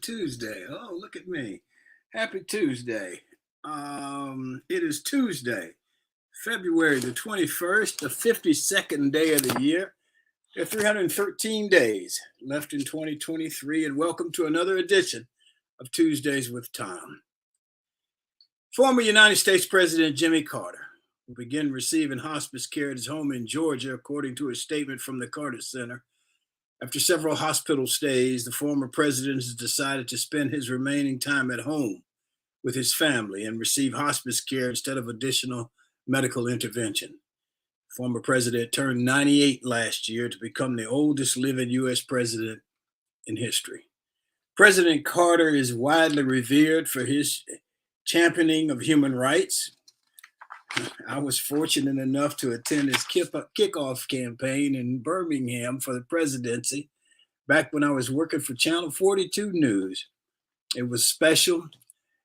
Tuesday. Oh, look at me. Happy Tuesday. It is Tuesday, February the 21st, the 52nd day of the year. There are 313 days left in 2023, and welcome to another edition of Tuesdays with Thom. Former United States President Jimmy Carter will begin receiving hospice care at his home in Georgia, according to a statement from the Carter Center. After several hospital stays, the former president has decided to spend his remaining time at home with his family and receive hospice care instead of additional medical intervention. Former president turned 98 last year to become the oldest living U.S. president in history. President Carter is widely revered for his championing of human rights. I was fortunate enough to attend his kickoff campaign in Birmingham for the presidency back when I was working for Channel 42 News. It was special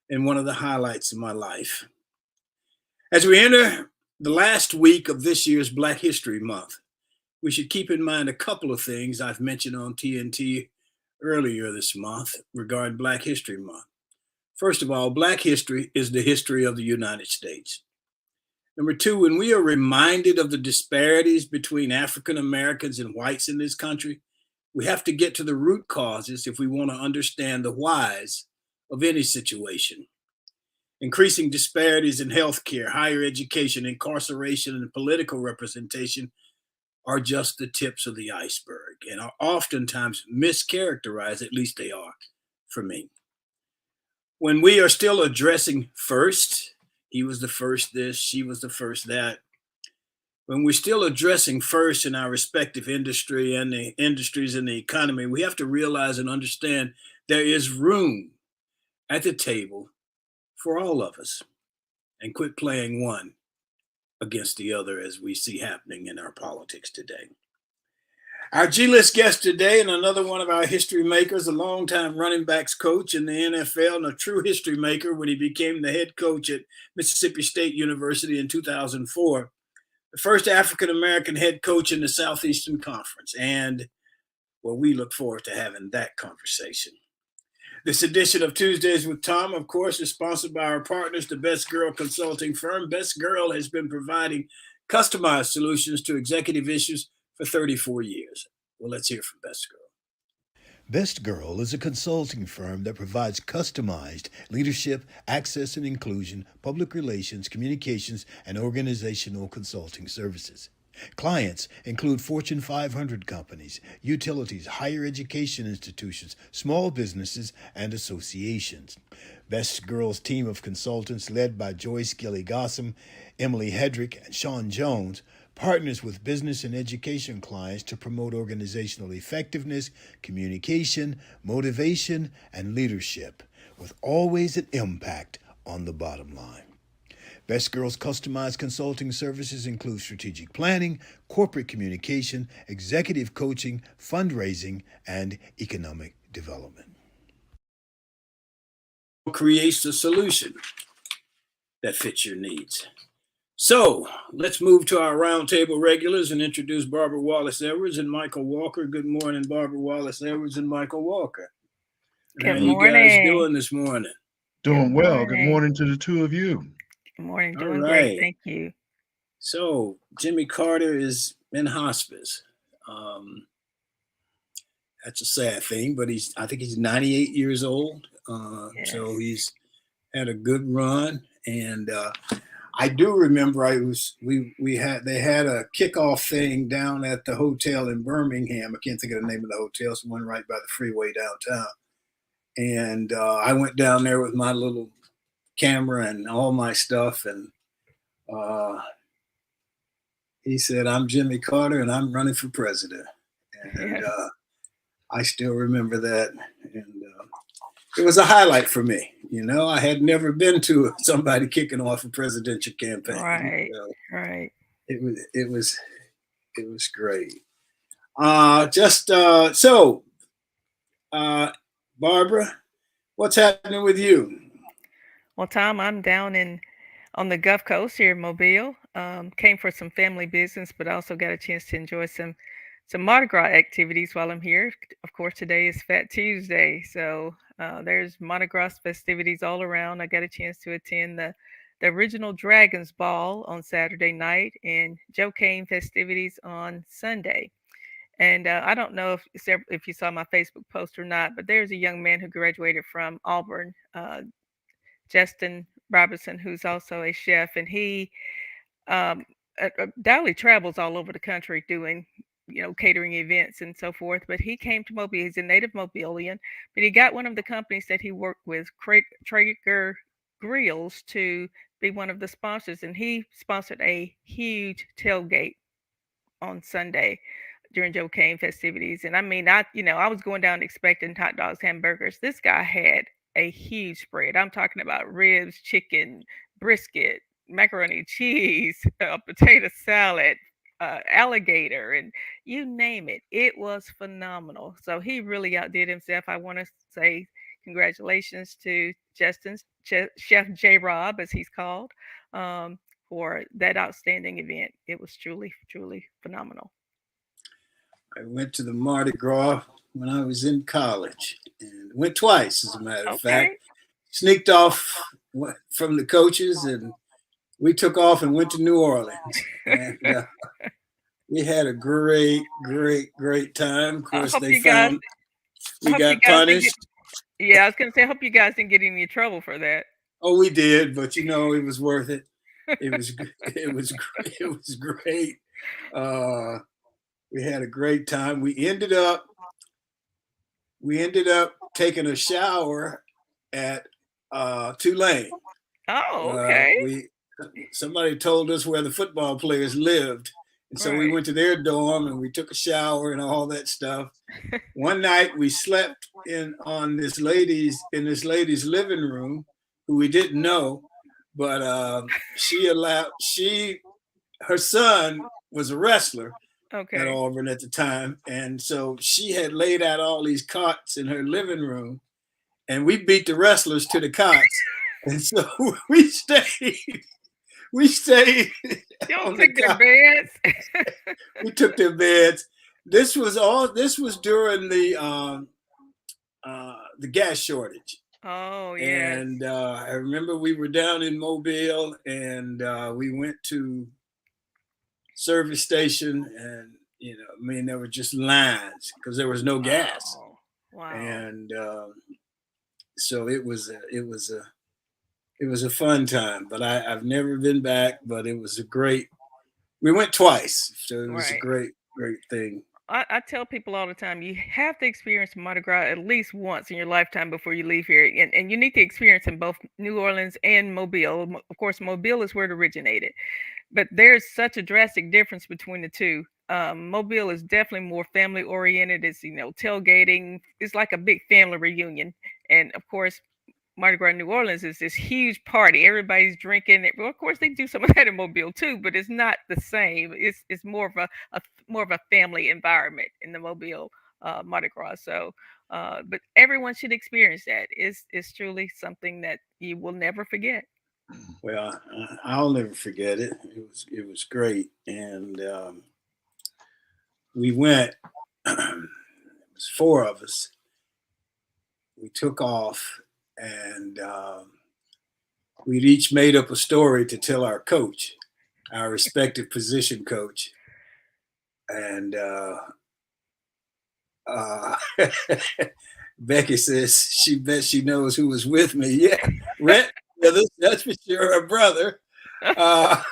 and one of the highlights of my life. As we enter the last week of this year's Black History Month, we should keep in mind a couple of things I've mentioned on TNT earlier this month regarding Black History Month. First of all, Black history is the history of the United States. Number two, when we are reminded of the disparities between African Americans and whites in this country, we have to get to the root causes if we want to understand the whys of any situation. Increasing disparities in healthcare, higher education, incarceration, and political representation are just the tips of the iceberg and are oftentimes mischaracterized, at least they are for me. When we are still addressing first, he was the first this, she was the first that. When we're still addressing first in our respective industry and the industries in the economy, we have to realize and understand there is room at the table for all of us and quit playing one against the other as we see happening in our politics today. Our G-list guest today, and another one of our history makers, a longtime running backs coach in the NFL and a true history maker when he became the head coach at Mississippi State University in 2004, the first African-American head coach in the Southeastern Conference. And, well, we look forward to having that conversation. This edition of Tuesdays with Thom, of course, is sponsored by our partners, the Best Girl consulting firm. Best Girl has been providing customized solutions to executive issues for 34 years. Well, let's hear from Best Girl. Best Girl is a consulting firm that provides customized leadership, access and inclusion, public relations, communications, and organizational consulting services. Clients include Fortune 500 companies, utilities, higher education institutions, small businesses, and associations. Best Girl's team of consultants, led by Joyce Gilly-Gossam, Emily Hedrick, and Sean Jones, partners with business and education clients to promote organizational effectiveness, communication, motivation, and leadership, with always an impact on the bottom line. Best Girl's customized consulting services include strategic planning, corporate communication, executive coaching, fundraising, and economic development. Creates a solution that fits your needs. So let's move to our roundtable regulars and introduce Barbara Wallace-Edwards and Michael Walker. Good morning, Barbara Wallace-Edwards and Michael Walker. Good How morning. you guys doing this morning? Doing well. Good morning. morning to the two of you. Good morning. All Doing right. great. Thank you. So Jimmy Carter is in hospice. That's a sad thing, but I think he's 98 years old. Yes. So he's had a good run. And I do remember they had a kickoff thing down at the hotel in Birmingham. I can't think of the name of the hotel. It's one right by the freeway downtown. And I went down there with my little camera and all my stuff. And he said, "I'm Jimmy Carter and I'm running for president." And I still remember that. And it was a highlight for me. You know, I had never been to somebody kicking off a presidential campaign. Right. So Right. it was great. Barbara, what's happening with you? Well, Thom, I'm down on the Gulf Coast here in Mobile. Came for some family business, but also got a chance to enjoy some Mardi Gras activities while I'm here. Of course, today is Fat Tuesday, so There's Mardi Gras festivities all around. I got a chance to attend the original Dragons Ball on Saturday night and Joe Kane festivities on Sunday. And I don't know if you saw my Facebook post or not, but there's a young man who graduated from Auburn, Justin Robertson, who's also a chef, and he um, Dowley travels all over the country doing, catering events and so forth. But he came to Mobile. He's a native Mobilian, but he got one of the companies that he worked with, Traeger Grills, to be one of the sponsors, and he sponsored a huge tailgate on Sunday during Joe Kane festivities. And I mean, I was going down expecting hot dogs, hamburgers. This guy had a huge spread. I'm talking about ribs, chicken, brisket, macaroni and cheese, potato salad, alligator, and you name it. It was phenomenal. So he really outdid himself. I want to say congratulations to Chef J Rob, as he's called, um, for that outstanding event. It was truly, truly phenomenal. I went to the Mardi Gras when I was in college and went twice, as a matter of fact. Sneaked off from the coaches, and we took off and went to New Orleans. And we had a great, great, great time. Of course, we got punished. I was going to say, I hope you guys didn't get any trouble for that. Oh, we did, but it was worth it. It was great. We had a great time. We ended up taking a shower at Tulane. Oh, okay. Somebody told us where the football players lived, and so we went to their dorm and we took a shower and all that stuff. One night we slept in this lady's living room, who we didn't know, but her son was a wrestler. Okay. At Auburn at the time. And so she had laid out all these cots in her living room, and we beat the wrestlers to the cots. And so we stayed. You don't take their beds. We took their beds. This was during the gas shortage. Oh, yeah. And I remember we were down in Mobile, and we went to service station, and there were just lines because there was no gas. Wow. And so it was a fun time. But I've never been back. But it was we went twice, so it was a great thing. I tell people all the time, you have to experience Mardi Gras at least once in your lifetime before you leave here. And you need to experience in both New Orleans and Mobile. Of course, Mobile is where it originated. But there's such a drastic difference between the two. Mobile is definitely more family oriented. It's, tailgating. It's like a big family reunion. And of course, Mardi Gras New Orleans is this huge party. Everybody's drinking. Well, of course, they do some of that in Mobile too, but it's not the same. It's more of a family environment in the Mobile Mardi Gras. So, but everyone should experience that. It's truly something that you will never forget. Well, I'll never forget it. It was great, and we went. It was 4 of us. We took off, and we'd each made up a story to tell our coach, our respective position coach, and Becky says she bet she knows who was with me. Yeah, Rhett. That's for sure, her brother. I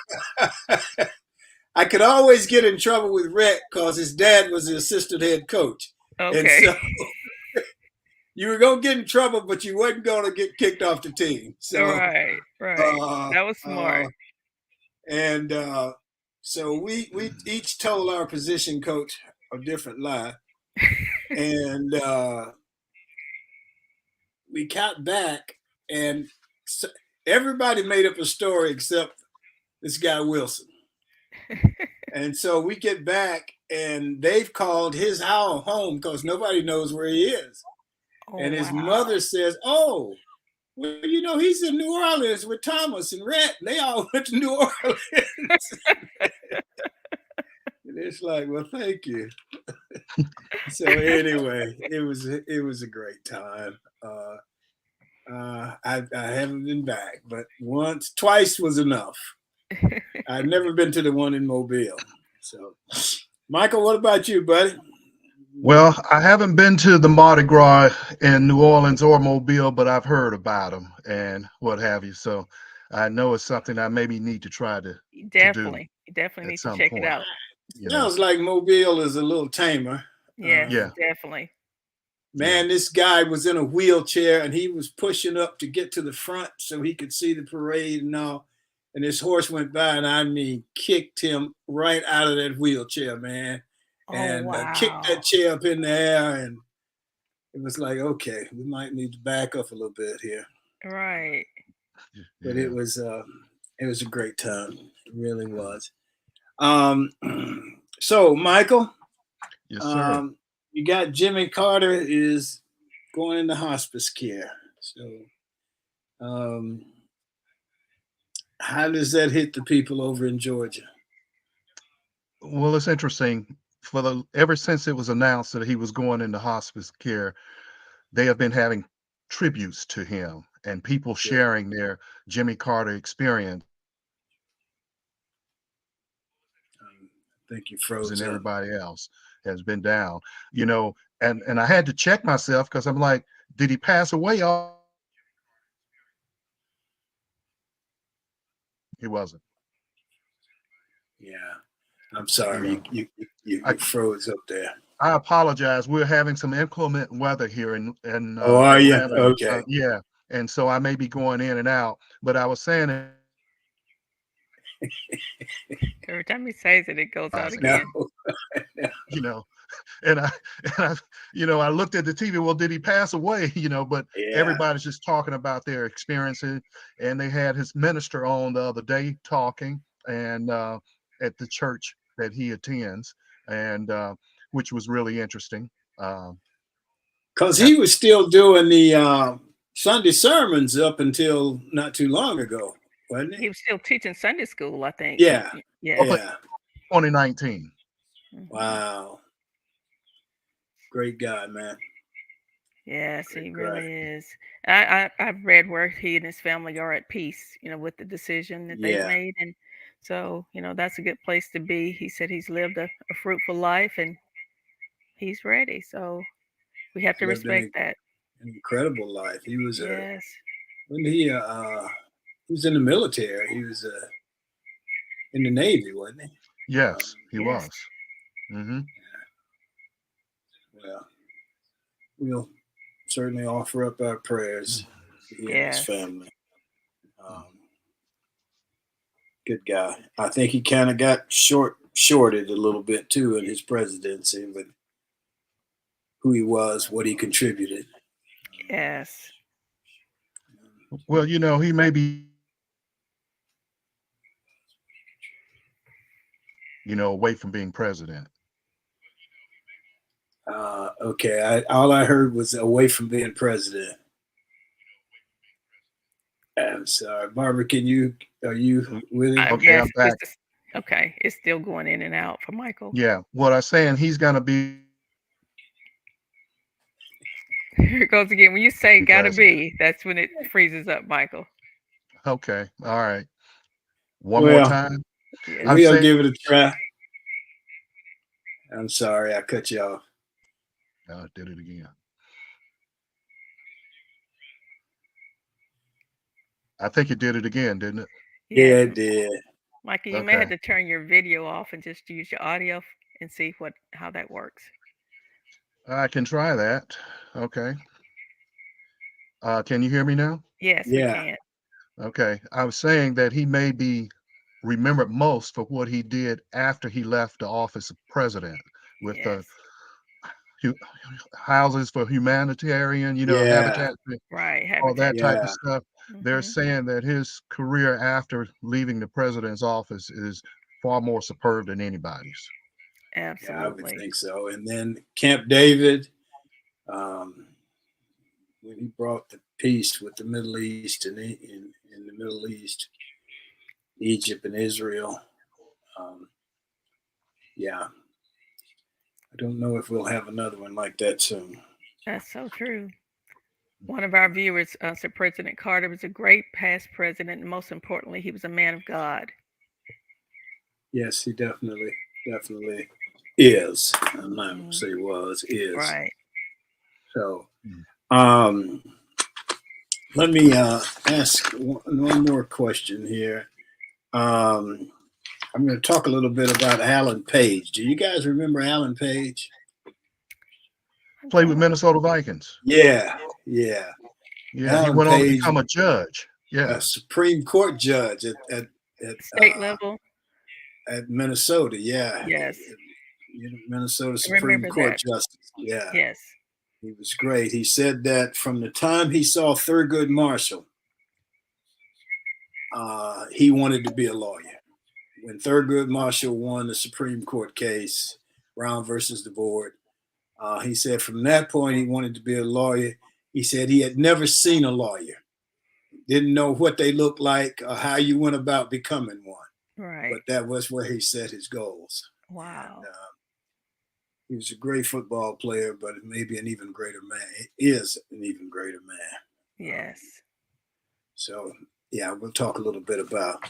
could always get in trouble with Rhett because his dad was the assistant head coach. Okay. And so you were going to get in trouble, but you wasn't going to get kicked off the team. So, right. That was smart. And so we each told our position coach a different lie. And we got back, and everybody made up a story except this guy Wilson. And so we get back, and they've called his house home because nobody knows where he is. And his mother says, "Oh, well, he's in New Orleans with Thomas and Rhett. They all went to New Orleans." And it's like, well, thank you. So anyway, it was a great time. I haven't been back, but twice was enough. I've never been to the one in Mobile. So, Michael, what about you, buddy? Well, I haven't been to the Mardi Gras in New Orleans or Mobile, but I've heard about them and what have you. So I know it's something I maybe need to try to do You definitely at need to some check it point. out. You know, Sounds like Mobile is a little tamer. Yes, Yeah. definitely. Man, this guy was in a wheelchair and he was pushing up to get to the front so he could see the parade and all. And his horse went by and I mean, kicked him right out of that wheelchair, man. Oh, And kicked wow. that chair up in the air. And it was like, okay, we might need to back up a little bit here. Right. But yeah. it was a great time. It really was. So, Michael, Yes, sir. you got Jimmy Carter is going into hospice care. So, how does that hit the people over in Georgia? Well, it's interesting. Ever since it was announced that he was going into hospice care, they have been having tributes to him and people Yeah. sharing their Jimmy Carter experience I think you and froze up. everybody else has been down. You know, and I had to check myself because I'm like, did he pass away? He wasn't. Yeah, I'm sorry, You you I, froze up there. I apologize. We're having some inclement weather here in Oh, are you? Atlanta. Okay. Yeah, and so I may be going in and out. But I was saying it. Every time he says it, it goes out No. again. You know, and I, and I looked at the TV. Well, did he pass away? But Yeah. everybody's just talking about their experiences, and they had his minister on the other day talking, and at the church that he attends, and which was really interesting. Because he was still doing the Sunday sermons up until not too long ago, wasn't He he? was still teaching Sunday school, I think. Yeah. Yeah. Yeah. 2019. Wow. Great guy, man. Yes, Great he guy. really is. I've read where he and his family are at peace, with the decision that they've Yeah. made, and so that's a good place to be. He said he's lived a fruitful life and he's ready. So we have to Lived respect that. an incredible life. He was Yes. when he was in the military. He was in the Navy, wasn't he? Yes, he Yes. was. Mm-hmm. Well, we'll certainly offer up our prayers to he and his Yes. family. Good guy. I think he kind of got shorted a little bit too in his presidency with who he was, what he contributed. Yes. Well, he may be, away from being president. Okay, all I heard was away from being president. I'm sorry, Barbara. Are you with him? Okay, Yes. I'm back. Okay. It's still going in and out for Michael. Yeah, what I'm saying, he's gonna be Here it goes again. When you say gotta president. be, that's when it freezes up, Michael. Okay, all right. One more Well, time. Yes. I'm we'll saying, give it a try. I'm sorry, I cut you off. I did it again. I think it did it again, didn't it? Yeah, Yes. it did. Michael, you may have Okay. to turn your video off and just use your audio and see how that works. I can try that. Okay. Can you hear me now? Yes, we Yeah. can. Okay. I was saying that he may be remembered most for what he did after he left the office of president with the Yes. houses for humanitarian, Yeah. habitat, Right. all that Habitat. type Yeah. of stuff. They're Hmm. saying that his career after leaving the president's office is far more superb than anybody's. Yeah, I would Absolutely. think so. And then Camp David, um, when he brought the peace with the Middle East and in the Middle East, Egypt and Israel. Yeah, I don't know if we'll have another one like that soon. That's so true. One of our viewers said President Carter was a great past president, and most importantly, he was a man of God. Yes, he definitely is. I'm not gonna Mm, say was, is. right. So Mm. um let me ask one more question here. Um I'm going to talk a little bit about Alan Page. Do you guys remember Alan Page? I Played with don't. Minnesota Vikings. Yeah, yeah. Yeah, he Alan went on to Page, become a judge. a Yeah. Supreme Court judge at State level. at Minnesota. Yeah, Yes, Minnesota I Supreme remember Court that. justice. Yeah, Yes. he was great. He said that from the time he saw Thurgood Marshall, he wanted to be a lawyer. When Thurgood Marshall won the Supreme Court case, Brown versus the board, he said from that point he wanted to be a lawyer. He said he had never seen a lawyer, didn't know what they looked like or how you went about becoming one. Right. But that was where he set his goals. And Wow. he was a great football player, but maybe an even greater man. He is an even greater man. Yes. So yeah, we'll talk a little bit about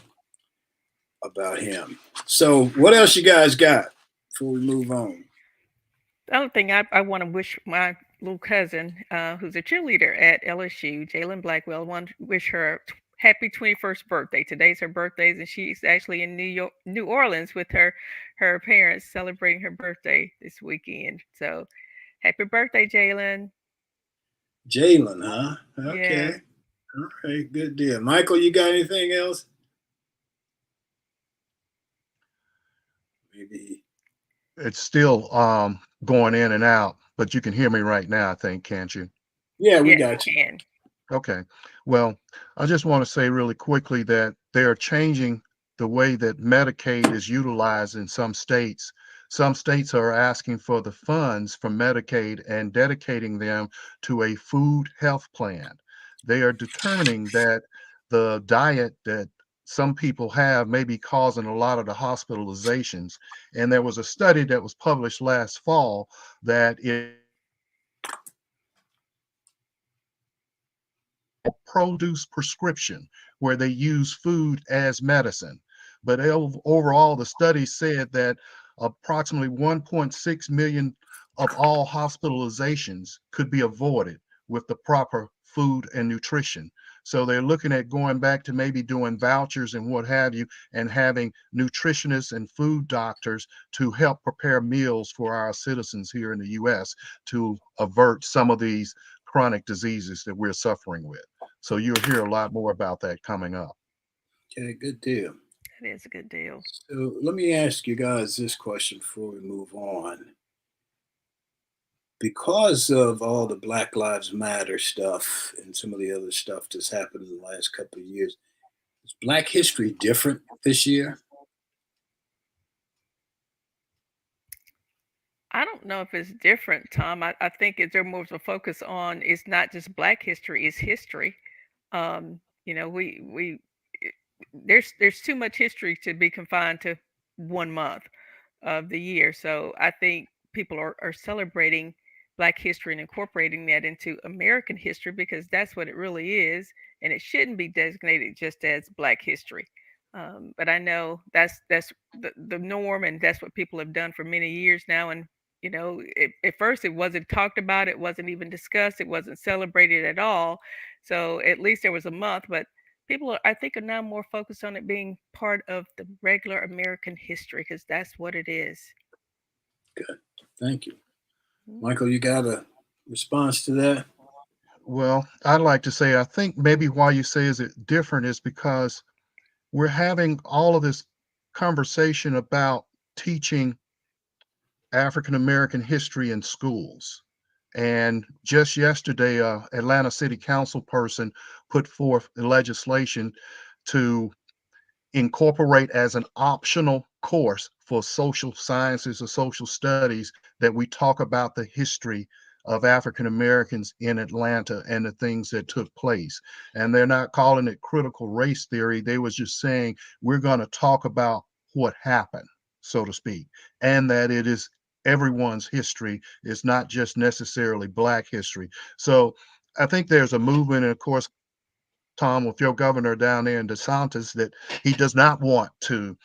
him. So what else you guys got before we move on? The other thing I want to wish my little cousin, who's a cheerleader at LSU, Jalen Blackwell, I want to wish her happy 21st birthday. Today's her birthday, and she's actually in New Orleans with her parents celebrating her birthday this weekend. So happy birthday, Jalen. Jalen, huh? Yeah. Okay. All right, good deal. Michael, you got anything else? Maybe. It's still going in and out, but you can hear me right now, I think, can't you? Yeah, we Yes, got you. you can. Okay. Well, I just want to say really quickly that they are changing the way that Medicaid is utilized in some states. Some states are asking for the funds from Medicaid and dedicating them to a food health plan. They are determining that the diet that some people have may be causing a lot of the hospitalizations. And there was a study that was published last fall that it produce prescription where they use food as medicine. But overall, the study said that approximately 1.6 million of all hospitalizations could be avoided with the proper food and nutrition. So they're looking at going back to maybe doing vouchers and what have you, and having nutritionists and food doctors to help prepare meals for our citizens here in the US to avert some of these chronic diseases that we're suffering with. So you'll hear a lot more about that coming up. Okay, good deal. That is a good deal. So let me ask you guys this question before we move on. Because of all the Black Lives Matter stuff and some of the other stuff that's happened in the last couple of years, is Black history different this year? I don't know if it's different, Tom. I think they're more of a focus on it's not just Black history, it's history. We there's too much history to be confined to 1 month of the year. So I think people are celebrating Black history and incorporating that into American history because that's what it really is, and it shouldn't be designated just as Black history. But I know that's the norm, and that's what people have done for many years now. And at first it wasn't talked about, it wasn't even discussed, it wasn't celebrated at all. So at least there was a month, but people are, I think, are now more focused on it being part of the regular American history because that's what it is. Good. Thank you. Mm. Michael, you got a response to that? Well, I'd like to say, I think maybe why you say is it different is because we're having all of this conversation about teaching African American history in schools. And just yesterday, Atlanta City Council person put forth legislation to incorporate as an optional course for social sciences or social studies that we talk about the history of African Americans in Atlanta and the things that took place. And they're not calling it critical race theory. They was just saying we're going to talk about what happened, so to speak, and that it is everyone's history. It's not just necessarily Black history. So I think there's a movement, and of course, Thom, with your governor down there in DeSantis, that he does not want to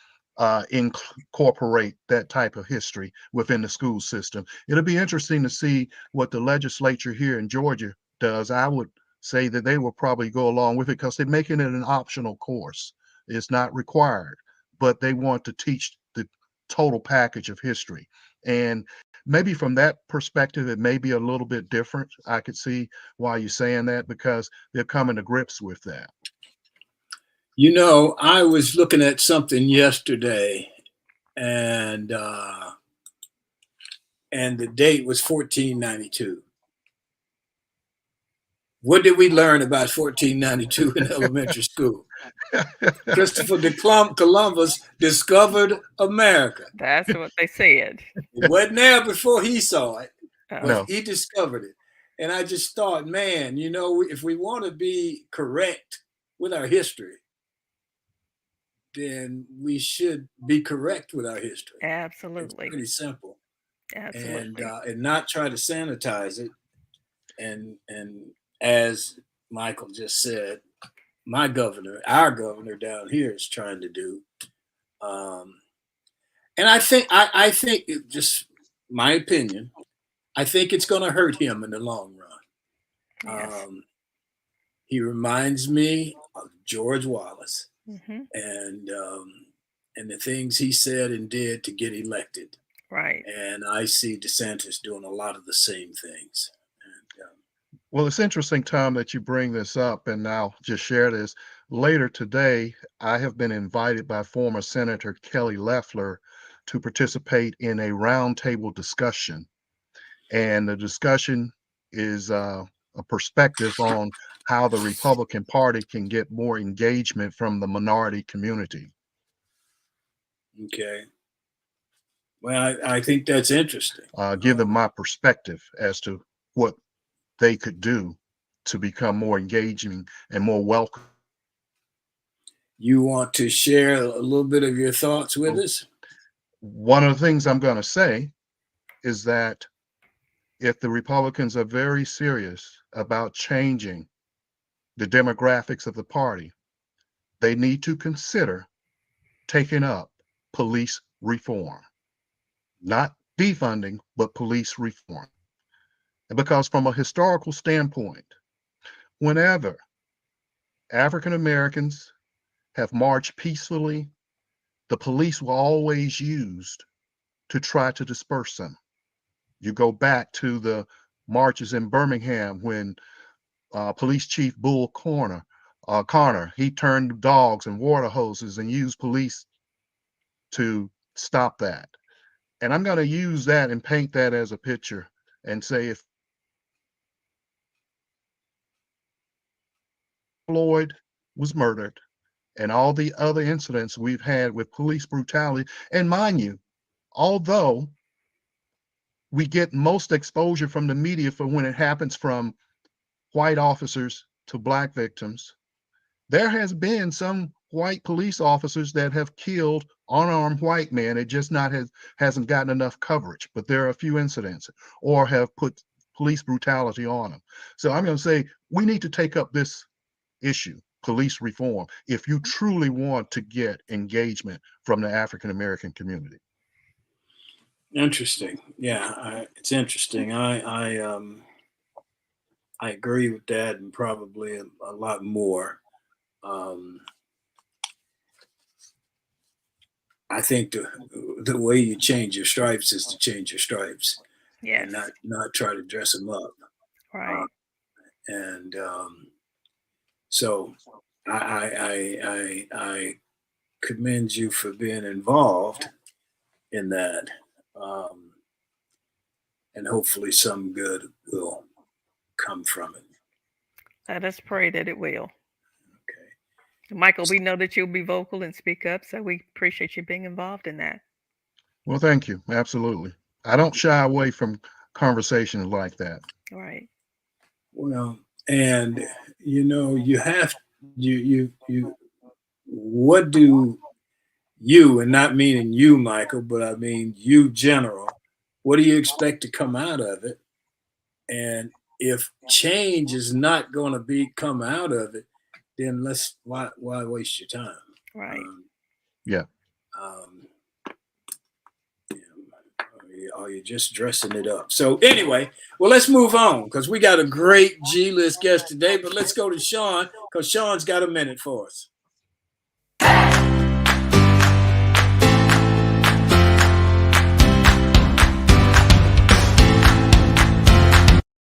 incorporate that type of history within the school system. It'll be interesting to see what the legislature here in Georgia does. I would say that they will probably go along with it because they're making it an optional course. It's not required, but they want to teach the total package of history. And maybe from that perspective, it may be a little bit different. I could see why you're saying that because they're coming to grips with that. You know, I was looking at something yesterday, and the date was 1492. What did we learn about 1492 in elementary school? Christopher Columbus discovered America. That's what they said. It wasn't there before he saw it, but No. he discovered it. And I just thought, man, you know, if we want to be correct with our history, then we should be correct with our history. Absolutely. It's pretty simple. Absolutely. And not try to sanitize it. And as Michael just said, our governor down here is trying to do. And I think it just my opinion, I think it's going to hurt him in the long run. Yes. He reminds me of George Wallace Mm-hmm. and the things he said and did to get elected. Right. And I see DeSantis doing a lot of the same things. Well, it's interesting, Thom, that you bring this up, and I'll just share this. Later today, I have been invited by former Senator Kelly Loeffler to participate in a roundtable discussion. And the discussion is a perspective on how the Republican Party can get more engagement from the minority community. Okay. Well, I think that's interesting. Give them my perspective as to what they could do to become more engaging and more welcome. You want to share a little bit of your thoughts with us? One of the things I'm going to say is that if the Republicans are very serious about changing the demographics of the party, they need to consider taking up police reform. Not defunding, but police reform. Because from a historical standpoint, whenever African Americans have marched peacefully, the police were always used to try to disperse them. You go back to the marches in Birmingham when Police Chief Bull Connor, he turned dogs and water hoses and used police to stop that. And I'm going to use that and paint that as a picture and say if Floyd was murdered and all the other incidents we've had with police brutality, and mind you, although we get most exposure from the media for when it happens from white officers to black victims, there has been some white police officers that have killed unarmed white men. It just hasn't gotten enough coverage, but there are a few incidents or have put police brutality on them. So I'm going to say we need to take up this issue, police reform, if you truly want to get engagement from the African American community. Interesting. Yeah, it's interesting. I agree with that, and probably a lot more. I think the way you change your stripes is to change your stripes, Yes. and not try to dress them up. Right. And so I commend you for being involved in that, and hopefully some good will come from it. Let us pray that it will. Okay. Michael, we know that you'll be vocal and speak up, so we appreciate you being involved in that. Well, thank you. Absolutely. I don't shy away from conversations like that. Right. Well, and you know, you have you what do you, and not meaning you, Michael, but I mean you general, what do you expect to come out of it? And if change is not going to come out of it, then why waste your time? Right. Yeah. Or you're just dressing it up. So anyway, well, let's move on because we got a great G-list guest today. But let's go to Sean because Sean's got a minute for us.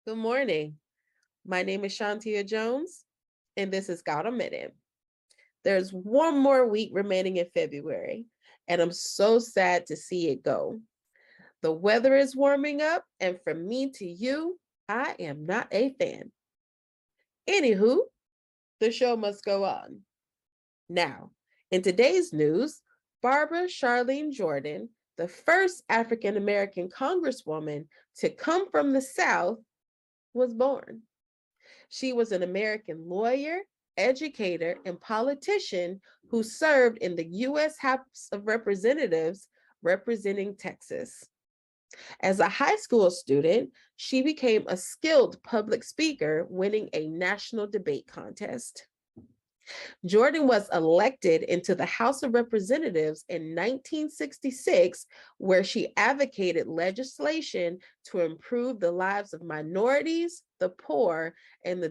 Good morning. My name is Shantia Jones, and this is Got a Minute. There's one more week remaining in February, and I'm so sad to see it go. The weather is warming up, and from me to you, I am not a fan. Anywho, the show must go on. Now, in today's news, Barbara Charlene Jordan, the first African-American Congresswoman to come from the South, was born. She was an American lawyer, educator, and politician who served in the U.S. House of Representatives representing Texas. As a high school student, she became a skilled public speaker, winning a national debate contest. Jordan was elected into the House of Representatives in 1966, where she advocated legislation to improve the lives of minorities, the poor, and the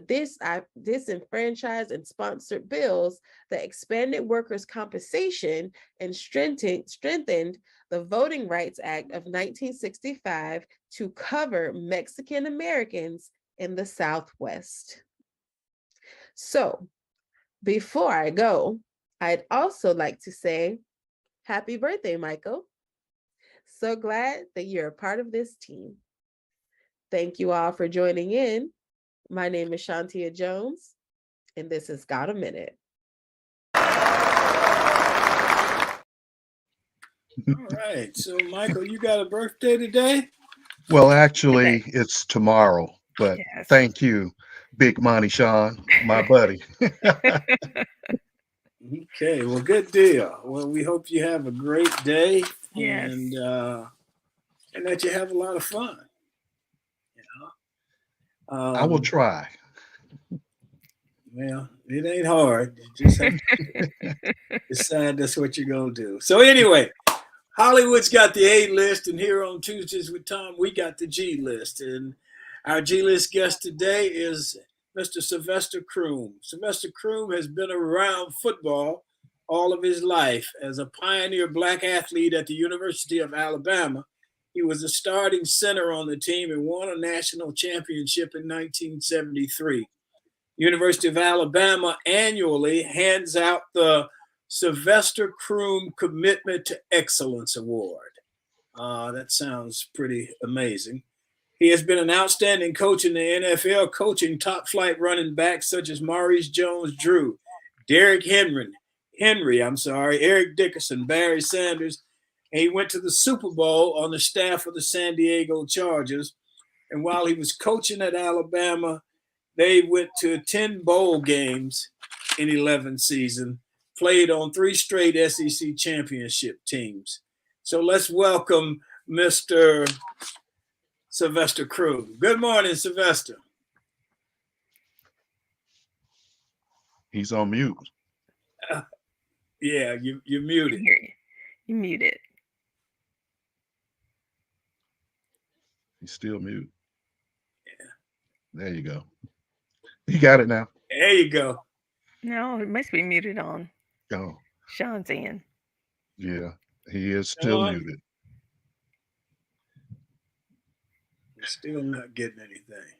disenfranchised and sponsored bills that expanded workers' compensation and strengthened the Voting Rights Act of 1965 to cover Mexican Americans in the Southwest. So, before I go, I'd also like to say happy birthday, Michael. So glad that you're a part of this team. Thank you all for joining in. My name is Shantia Jones, and this is Got a Minute. All right. So, Michael, you got a birthday today? Well, actually, it's tomorrow, but Yes. thank you, Big Money Sean, my buddy. Okay. Well, good deal. Well, we hope you have a great day Yes. and that you have a lot of fun. I will try. Well, it ain't hard. You just have to decide that's what you're going to do. So anyway, Hollywood's got the A list, and here on Tuesdays with Thom, we got the G list. And our G list guest today is Mr. Sylvester Croom. Sylvester Croom has been around football all of his life. As a pioneer black athlete at the University of Alabama, he was a starting center on the team and won a national championship in 1973. University of Alabama annually hands out the Sylvester Croom Commitment to Excellence Award. That sounds pretty amazing. He has been an outstanding coach in the NFL, coaching top flight running backs such as Maurice Jones-Drew, Derrick Henry, Eric Dickerson, Barry Sanders. And he went to the Super Bowl on the staff of the San Diego Chargers. And while he was coaching at Alabama, they went to 10 bowl games in 11 seasons, played on 3 straight SEC championship teams. So let's welcome Mr. Sylvester Croom. Good morning, Sylvester. He's on mute. Yeah, you're muted. I hear you. You muted. He's still mute. Yeah. There you go. You got it now. There you go. No, it must be muted on Oh, Sean's end. yeah. He is still muted. We're still not getting anything.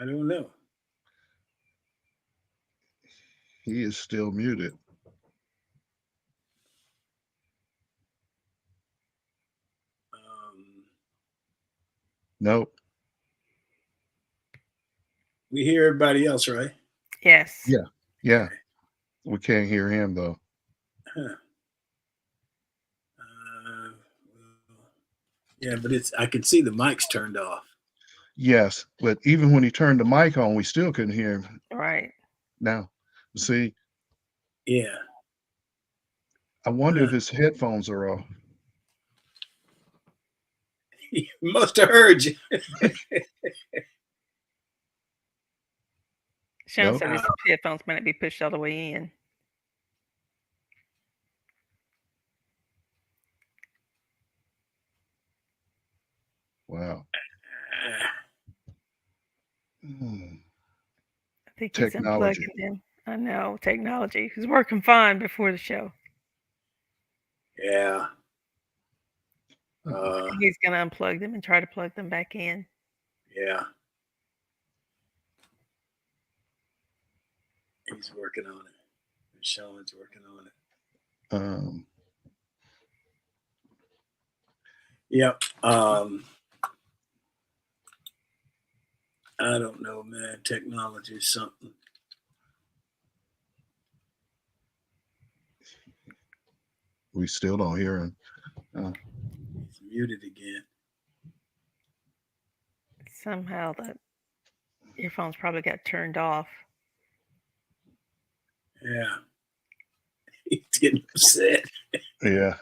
I don't know. He is still muted. Nope. We hear everybody else, right? Yes. Yeah. Yeah. We can't hear him though. Huh. Yeah, but I could see the mic's turned off. Yes, but even when he turned the mic on, we still couldn't hear him. Right. Now, see, Yeah. I wonder if his headphones are off. He must have heard you. Sean Nope. said his headphones might not be pushed all the way in. Wow. Hmm. I think he's Technology. unplugging them. I know, technology. It was working fine before the show. Yeah. He's going to unplug them and try to plug them back in. Yeah. He's working on it. Sean's working on it. Yep. I don't know, man. Technology is something. We still don't hear him. He's muted again. Somehow the earphones probably got turned off. Yeah. He's getting upset. Yeah.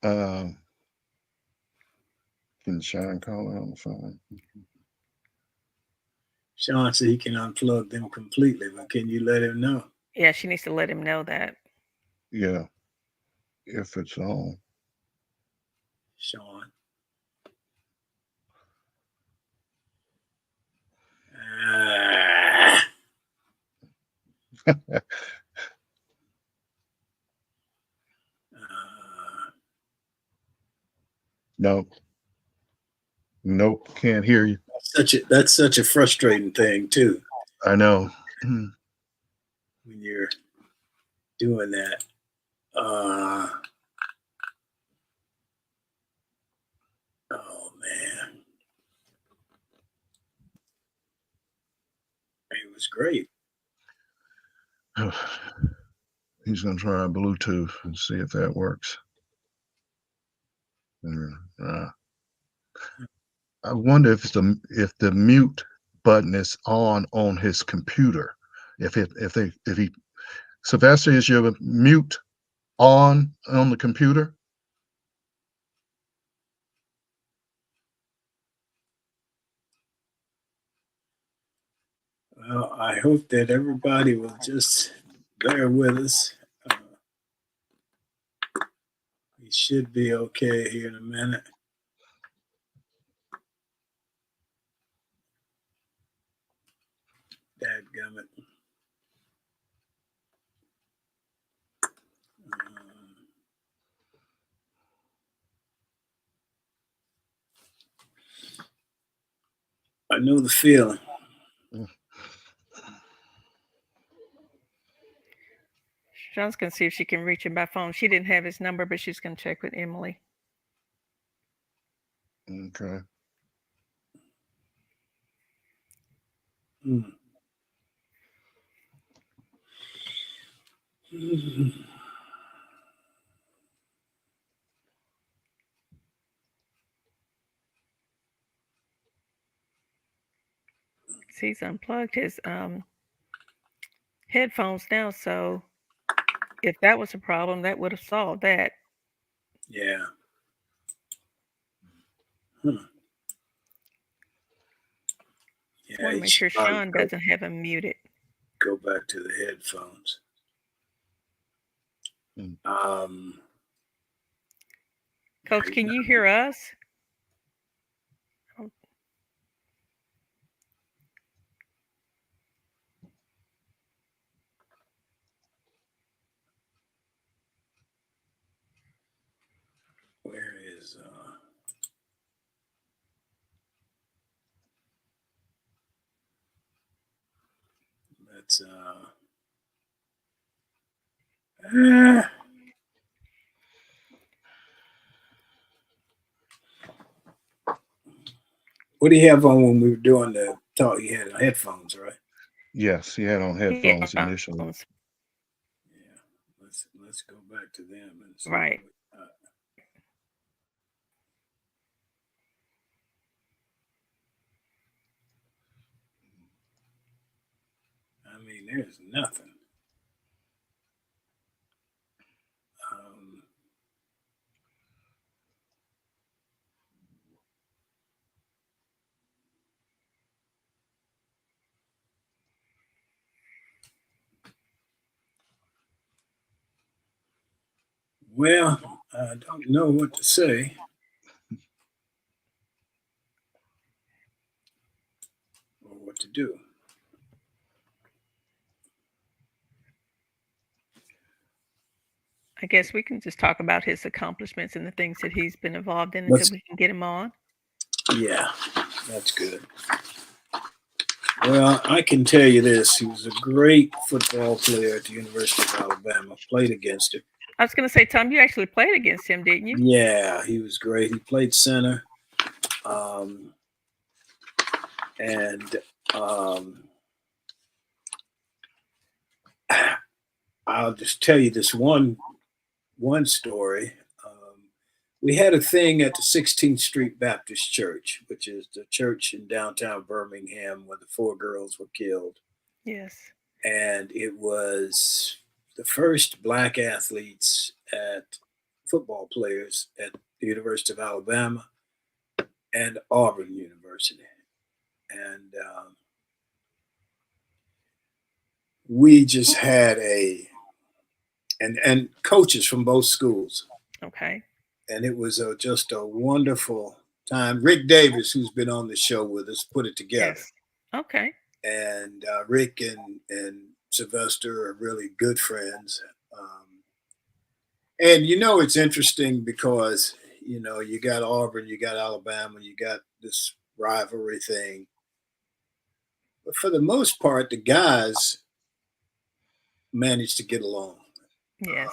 Can Sean call her on the phone? Sean said he can unplug them completely, but can you let him know? Yeah, she needs to let him know that. Yeah. If it's on. Sean. Nope. Nope. Can't hear you. That's such a frustrating thing too. I know. When you're doing that. Oh man. It was great. He's gonna try Bluetooth and see if that works. I wonder if the mute button is on his computer. If he Sylvester, is your mute on the computer? Well, I hope that everybody will just bear with us. We should be okay here in a minute. Dadgummit. I know the feeling. Sean's going to see if she can reach him by phone. She didn't have his number, but she's going to check with Emily. Okay. He's unplugged his headphones now, so if that was a problem, that would have solved that. Yeah. Yeah, I want to make sure Sean doesn't have him muted. Go back to the headphones. Coach, can you hear us? Where is let's what do you have on when we were doing the talk? You had headphones, right? Yes, he had on headphones initially. Yeah, let's go back to them and see. Right. I mean, there's nothing. Well, I don't know what to say. Or what to do. I guess we can just talk about his accomplishments and the things that he's been involved in Let's- until we can get him on. Yeah, that's good. Well, I can tell you this. He was a great football player at the University of Alabama. Played against him. I was going to say, Thom, you actually played against him, didn't you? Yeah, he was great. He played center. And I'll just tell you this one story. We had a thing at the 16th Street Baptist Church, which is the church in downtown Birmingham where the 4 girls were killed. Yes. And it was the first black athletes at football players at the University of Alabama and Auburn University. And we just had and coaches from both schools. Okay. And it was just a wonderful time. Rick Davis, who's been on the show with us, put it together. Yes. Okay. And Rick and Sylvester are really good friends. And it's interesting because you got Auburn, you got Alabama, you got this rivalry thing. But for the most part, the guys managed to get along. Yes.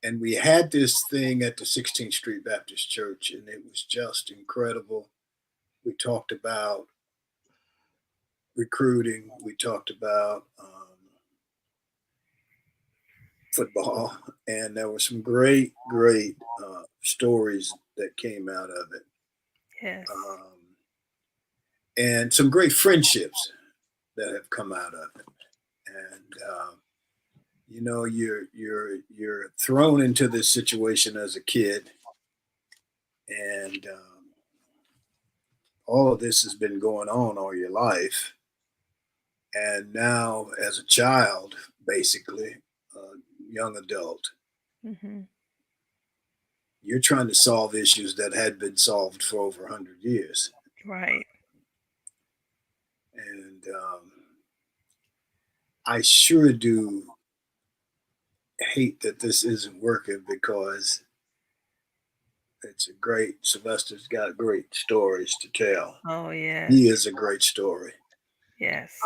And we had this thing at the 16th Street Baptist Church, and it was just incredible. We talked about recruiting. We talked about football, and there were some great stories that came out of it. Yes. And some great friendships that have come out of it. And you're thrown into this situation as a kid, and all of this has been going on all your life. And now, as a child, basically, young adult, you're trying to solve issues that had been solved for over 100 years. Right. And I sure do hate that this isn't working because Sylvester's got great stories to tell. Oh, yeah. He is a great story. Yes.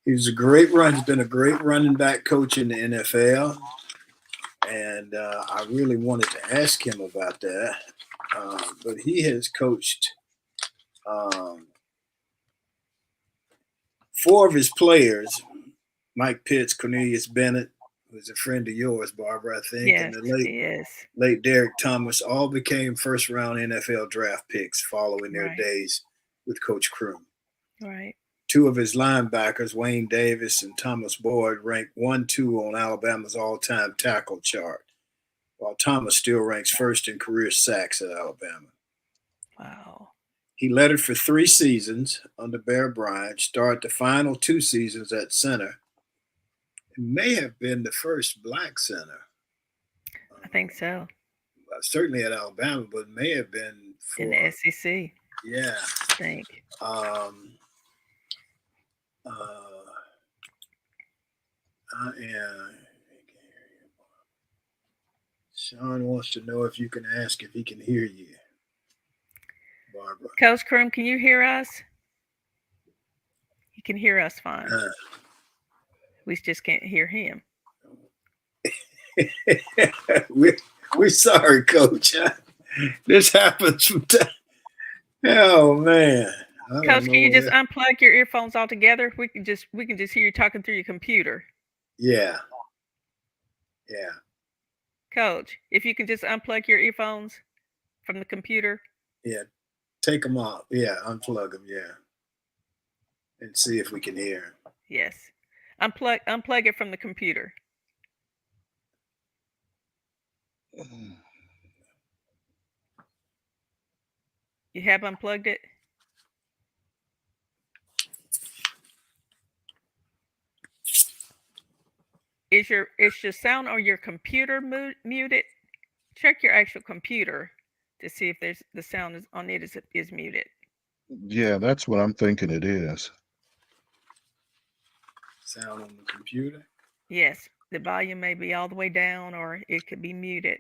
He's been a great running back coach in the NFL. And I really wanted to ask him about that. But he has coached 4 of his players, Mike Pitts, Cornelius Bennett, who's a friend of yours, Barbara, I think, Yes, and the late Derek Thomas, all became first-round NFL draft picks following their days with Coach Croom. Right. 2 of his linebackers, Wayne Davis and Thomas Boyd, ranked 1-2 on Alabama's all-time tackle chart, while Thomas still ranks first in career sacks at Alabama. Wow. He led it for 3 seasons under Bear Bryant, started the final 2 seasons at center. It may have been the first black center. I think so. Certainly at Alabama, but it may have been in the SEC. Yeah. I think. Sean wants to know if you can ask if he can hear you, Barbara. Coach Croom, can you hear us? He can hear us fine. We just can't hear him. We're sorry, Coach. This happens from time. Oh man. Coach, can you just unplug your earphones altogether? We can just hear you talking through your computer. Yeah. Yeah. Coach, if you can just unplug your earphones from the computer. Yeah. Take them off. Yeah. Unplug them. Yeah. And see if we can hear. Yes. Unplug it from the computer. You have unplugged it? is your sound on your computer muted? Check your actual computer to see if there's the sound is on it is muted. Yeah, that's what I'm thinking it is. Sound on the computer. Yes, the volume may be all the way down or it could be muted.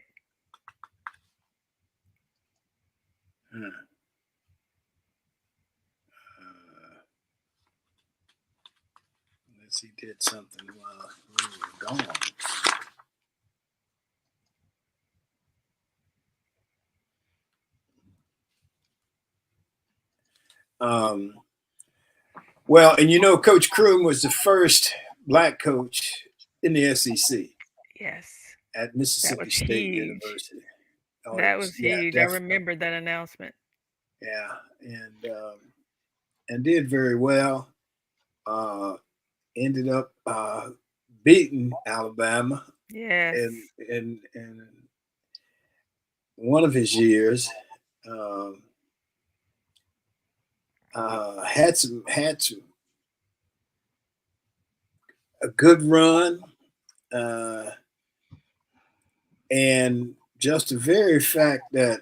Unless he did something while we were gone. Well, and you know, Coach Croom was the first black coach in the SEC Yes, at that Mississippi was State huge. University. Oh, That was yeah, huge. I definitely. remember that announcement. Yeah, and did very well. Ended up beating Alabama Yes. in one of his years. Um, had some a good run, and just the very fact that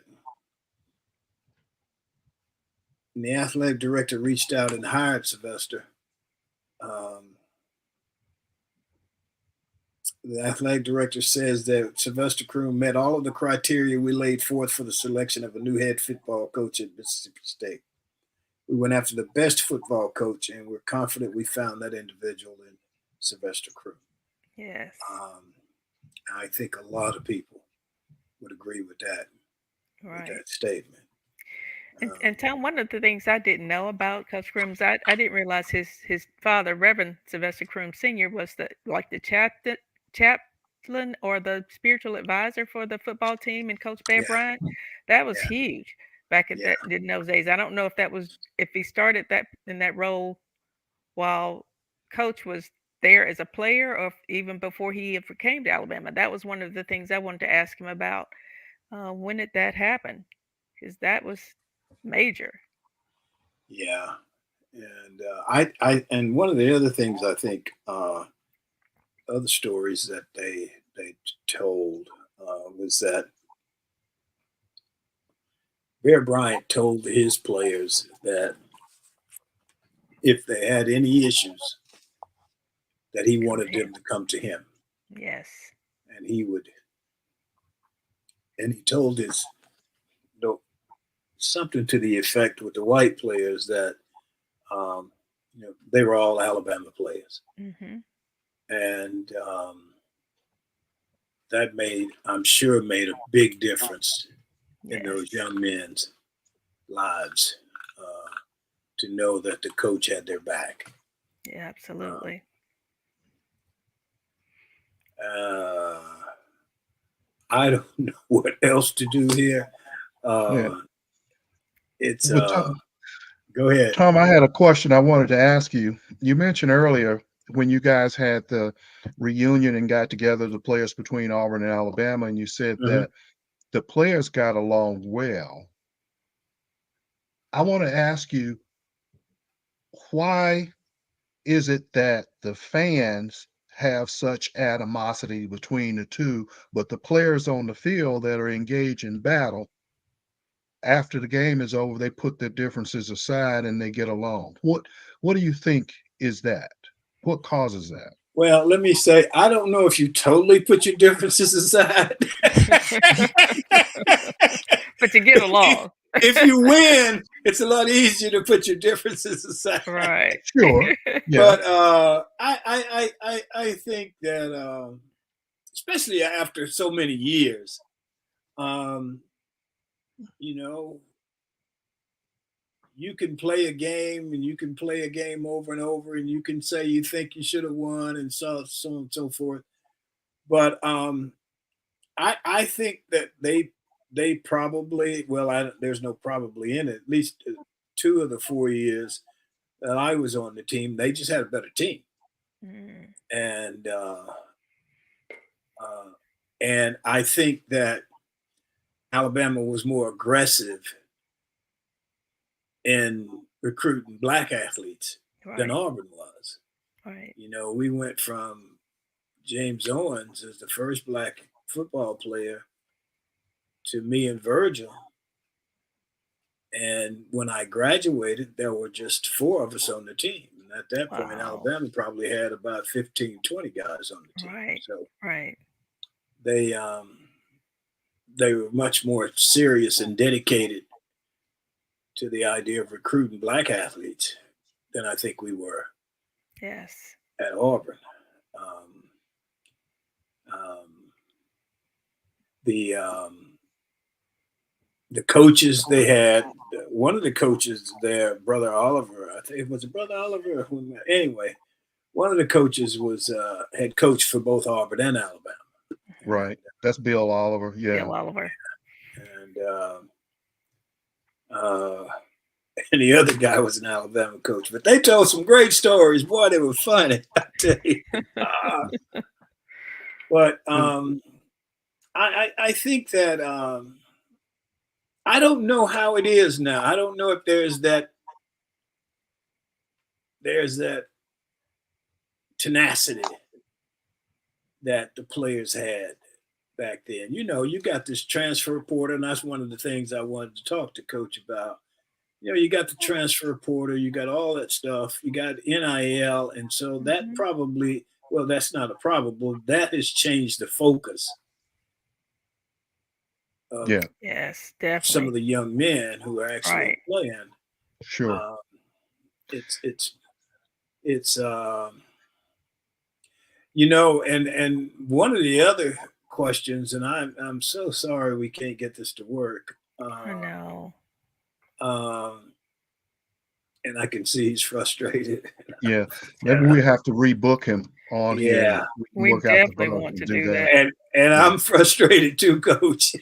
the athletic director reached out and hired Sylvester. The athletic director says that Sylvester Croom met all of the criteria we laid forth for the selection of a new head football coach at Mississippi State. We went after the best football coach, and we're confident we found that individual in Sylvester Croom. Yes. I think a lot of people would agree with that, Right. with that statement. And Tom, one of the things I didn't know about Coach Croom's, I didn't realize his father, Reverend Sylvester Croom Sr., was the chaplain or the spiritual advisor for the football team and Coach Bear Yeah. Bryant. That was Yeah. huge back at Yeah. in those days. I don't know if he started that in that role while Coach was there as a player or even before he ever came to Alabama. That was one of the things I wanted to ask him about. When did that happen? Because that was major. Yeah, and I and one of the other things I think, other stories that they told was that Bear Bryant told his players that if they had any issues, that he wanted them to come to him, Yes. and he would. And he told his, something to the effect with the white players that they were all Alabama players, and that I'm sure made a big difference in those young men's lives, to know that the coach had their back. Yeah, absolutely. I don't know what else to do here. It's Tom, go ahead. Tom, I had a question I wanted to ask you. You mentioned earlier when you guys had the reunion and got together, the players between Auburn and Alabama, and you said that the players got along well. I want to ask you, why is it that the fans have such animosity between the two, but the players on the field that are engaged in battle, after the game is over, they put their differences aside and they get along? What do you think is that? What causes that? Well, let me say, I don't know if you totally put your differences aside. But you get along. If you win, it's a lot easier to put your differences aside. Right. Sure. Yeah. But I think that, especially after so many years, you can play a game and you can play a game over and over, and you can say you think you should have won and so on and so forth. But I think that they probably, there's no probably in it. At least 2 of the 4 years that I was on the team, they just had a better team, and I think that Alabama was more aggressive in recruiting black athletes than Auburn was. Right. We went from James Owens is the first black football player to me and Virgil. And when I graduated, there were just 4 of us on the team. And at that point, Wow. Alabama probably had about 15, 20 guys on the team. Right. So Right. they were much more serious and dedicated to the idea of recruiting black athletes than I think we were Yes. at Auburn. Um, um, the coaches they had, one of the coaches there, Brother Oliver, I think it was Brother Oliver. Anyway, one of the coaches was head coach for both Auburn and Alabama. Right. That's Bill Oliver. Yeah. Bill Oliver. And and the other guy was an Alabama coach. But they told some great stories. Boy, they were funny, I tell you. But I think that I don't know how it is now. I don't know if there's that tenacity that the players had back then. You know, you got this transfer portal, and that's one of the things I wanted to talk to Coach about. You know, you got the transfer portal, you got all that stuff, you got NIL, and so that probably, well, that's not a probable, that has changed the focus of Yes, some of definitely. the young men who are actually Right. playing. Sure. It's you know, and one of the other questions, and I'm so sorry we can't get this to work. I know. And I can see he's frustrated. Yeah. Maybe we have to rebook him on here. Yeah. We can We work out the definitely bugs want and to do do that. that. And I'm frustrated too, Coach.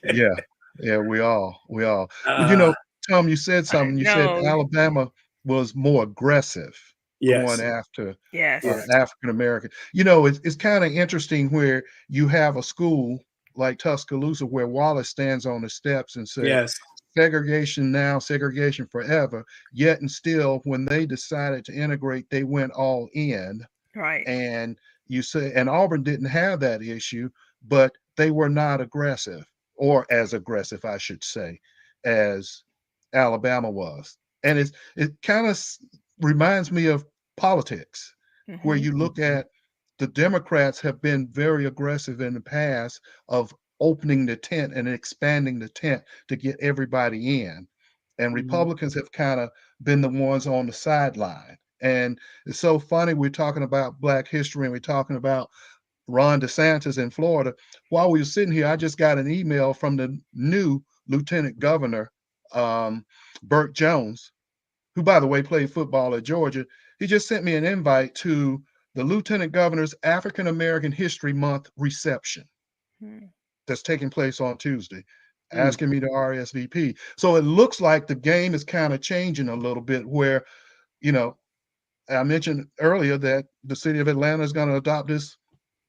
Yeah. Yeah, we all. Well, you know, Tom, you said something. You said No. Alabama was more aggressive going Yes. after Yes. African American. You know, it's kind of interesting where you have a school like Tuscaloosa where Wallace stands on the steps and said, Yes. segregation now, segregation forever. Yet and still, when they decided to integrate, they went all in. Right. And you say, and Auburn didn't have that issue, but they were not aggressive, or as aggressive, I should say, as Alabama was. And it kind of reminds me of politics, where you look at the Democrats have been very aggressive in the past of opening the tent and expanding the tent to get everybody in. And Republicans have kind of been the ones on the sideline. And it's so funny, we're talking about Black history and we're talking about Ron DeSantis in Florida. While we were sitting here, I just got an email from the new Lieutenant Governor, Burt Jones, who, by the way, played football at Georgia. He just sent me an invite to the Lieutenant Governor's African American History Month reception that's taking place on Tuesday, asking me to RSVP. So it looks like the game is kind of changing a little bit where, you know, I mentioned earlier that the city of Atlanta is going to adopt this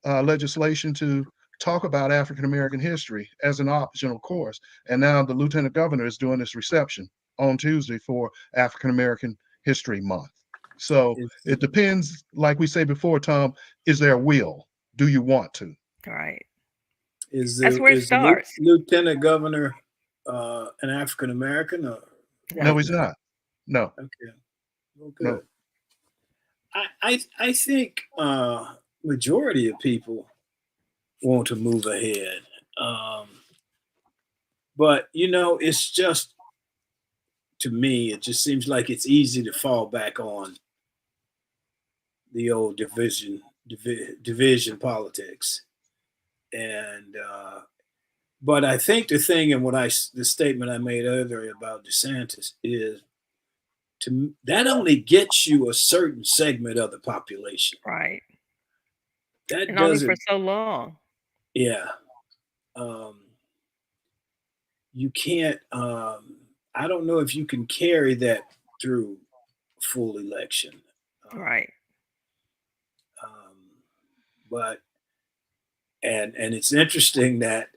legislation to talk about African American history as an optional course. And now the Lieutenant Governor is doing this reception on Tuesday for African American History Month. So it depends, like we say before, Tom, is there a will? Do you want to? Right. That's where it starts. Lieutenant Governor an African American? No, he's not. No. Okay. Well, good. No. I think majority of people want to move ahead. But, you know, it's just, to me, it just seems like it's easy to fall back on the old division politics. And, but I think the thing, and the statement I made earlier about DeSantis is, that only gets you a certain segment of the population. Right. That and doesn't. Only for so long. Yeah. You can't. I don't know if you can carry that through full election. Right. But and it's interesting that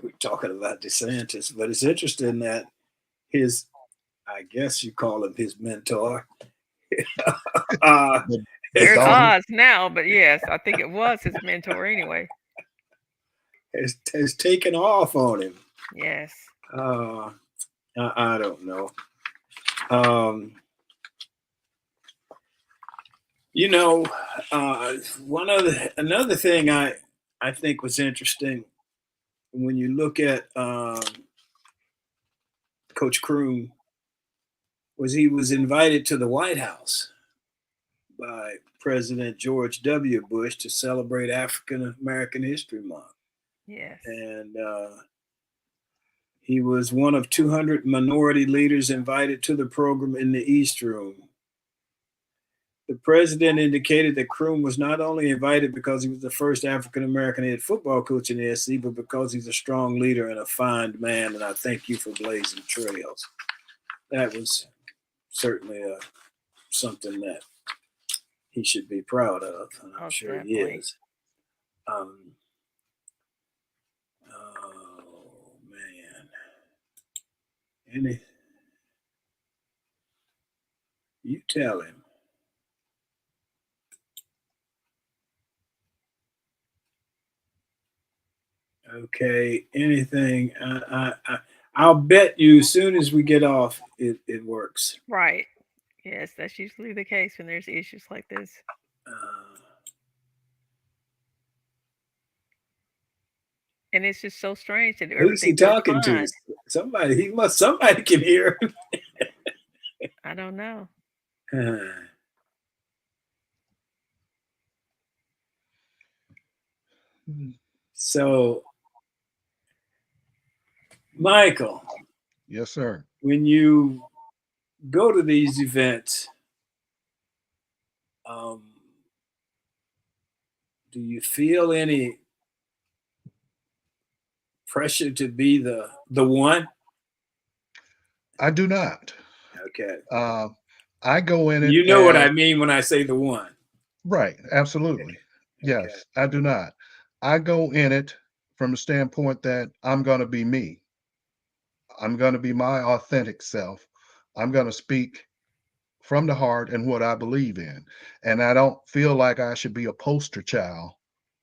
we're talking about DeSantis, but it's interesting that I guess you call him his mentor, There's Dog. Oz now, but yes, I think it was his mentor anyway. has taken off on him. Yes. I don't know. Um, you know, another thing I think was interesting when you look at Coach Croom was he was invited to the White House by President George W. Bush to celebrate African American History Month. Yes. And he was one of 200 minority leaders invited to the program in the East Room. The president indicated that Croom was not only invited because he was the first African American head football coach in the SC, but because he's a strong leader and a fine man. And I thank you for blazing trails. That was certainly something that he should be proud of. And I'm sure definitely. he is. Oh man. You tell him. Okay, anything. I'll bet you as soon as we get off, it works. Right. Yes, that's usually the case when there's issues like this. And it's just so strange that Who's he everything goes talking to? fine. Somebody can hear him. I don't know. So, Michael. Yes, sir. When you go to these events, do you feel any pressure to be the one? I do not. Okay. I go in it. You know what I mean when I say the one. Right. Absolutely. Yes, Okay. I do not. I go in it from the standpoint that I'm going to be me. I'm going to be my authentic self. I'm going to speak from the heart and what I believe in. And I don't feel like I should be a poster child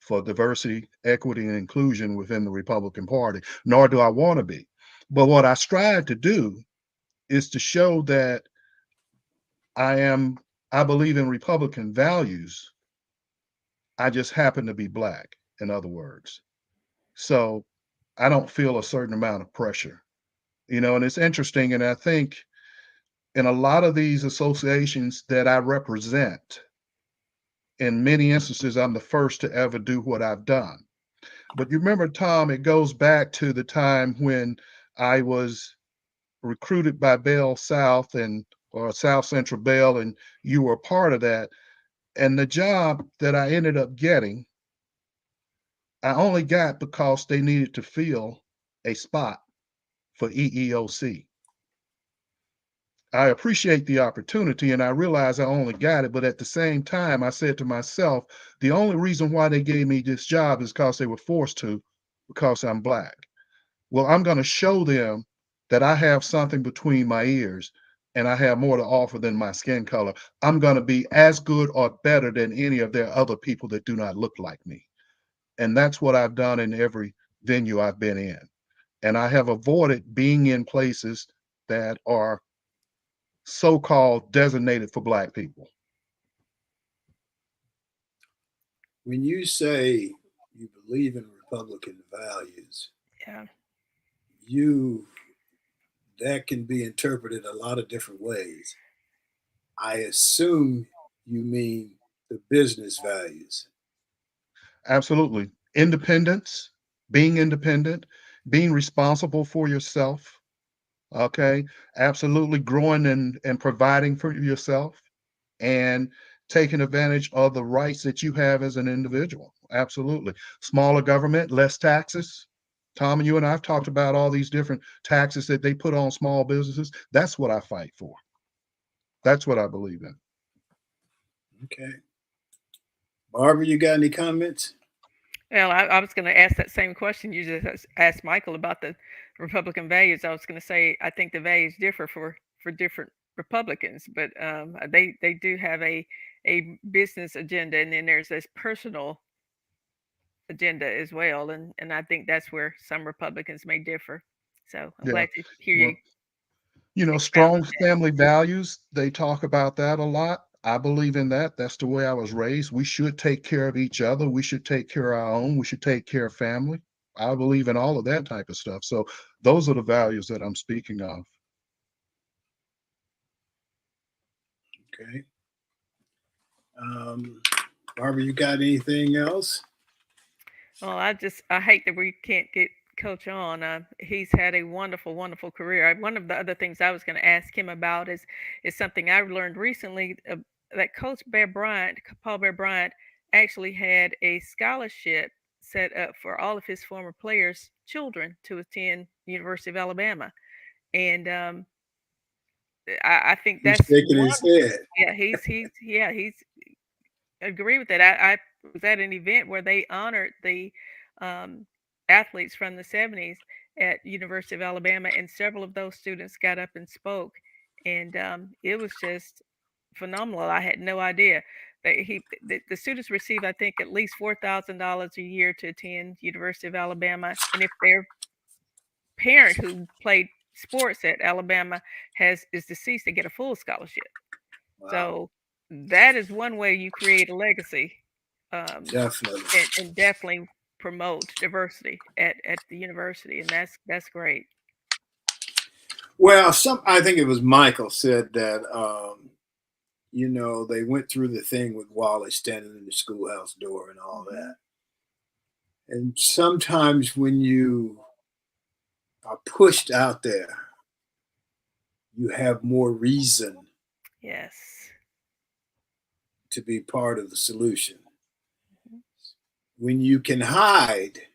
for diversity, equity, and inclusion within the Republican Party, nor do I want to be. But what I strive to do is to show that I believe in Republican values. I just happen to be Black, in other words. So I don't feel a certain amount of pressure, and it's interesting. And I think in a lot of these associations that I represent, in many instances, I'm the first to ever do what I've done. But you remember, Thom, it goes back to the time when I was recruited by Bell South or South Central Bell, and you were a part of that. And the job that I ended up getting, I only got because they needed to fill a spot for EEOC. I appreciate the opportunity and I realize I only got it, but at the same time, I said to myself, the only reason why they gave me this job is because they were forced to, because I'm Black. Well, I'm going to show them that I have something between my ears and I have more to offer than my skin color. I'm going to be as good or better than any of their other people that do not look like me. And that's what I've done in every venue I've been in. And I have avoided being in places that are so-called designated for Black people. When you say you believe in Republican values, Yeah. That can be interpreted a lot of different ways. I assume you mean the business values. Absolutely. Independence, being responsible for yourself. Okay. Absolutely. Growing and providing for yourself and taking advantage of the rights that you have as an individual. Absolutely. Smaller government, less taxes. Thom, and you and I have talked about all these different taxes that they put on small businesses. That's what I fight for. That's what I believe in. Okay. Barbara, you got any comments? Well, I was going to ask that same question you just asked Michael about the Republican values. I was going to say I think the values differ for different Republicans, but they do have a business agenda, and then there's this personal agenda as well, and I think that's where some Republicans may differ. So I'm Yeah. glad to hear you Well, you know, expound strong on that. family values, they talk about that a lot. I believe in that. That's the way I was raised. We should take care of each other. We should take care of our own. We should take care of family. I believe in all of that type of stuff. So those are the values that I'm speaking of. Okay. Barbara, you got anything else? Well, I hate that we can't get Coach on. He's had a wonderful, wonderful career. One of the other things I was going to ask him about is something I've learned recently, that Coach Bear Bryant, Paul Bear Bryant, actually had a scholarship set up for all of his former players' children to attend University of Alabama, and I think He's that's shaking his wonderful. head. Yeah, he's agree with that. I was at an event where they honored the um, athletes from the 70s at University of Alabama, and several of those students got up and spoke, and it was just phenomenal. I had no idea that the students receive, I think, at least $4,000 a year to attend University of Alabama, and if their parent who played sports at Alabama has is deceased, they get a full scholarship. Wow, So that is one way you create a legacy, um, definitely. and definitely promote diversity at the university, and that's great. Well, I think it was Michael said that they went through the thing with Wally standing in the schoolhouse door and all Hmm. that. And sometimes when you are pushed out there, you have more reason Yes. to be part of the solution. Mhm. When you can hide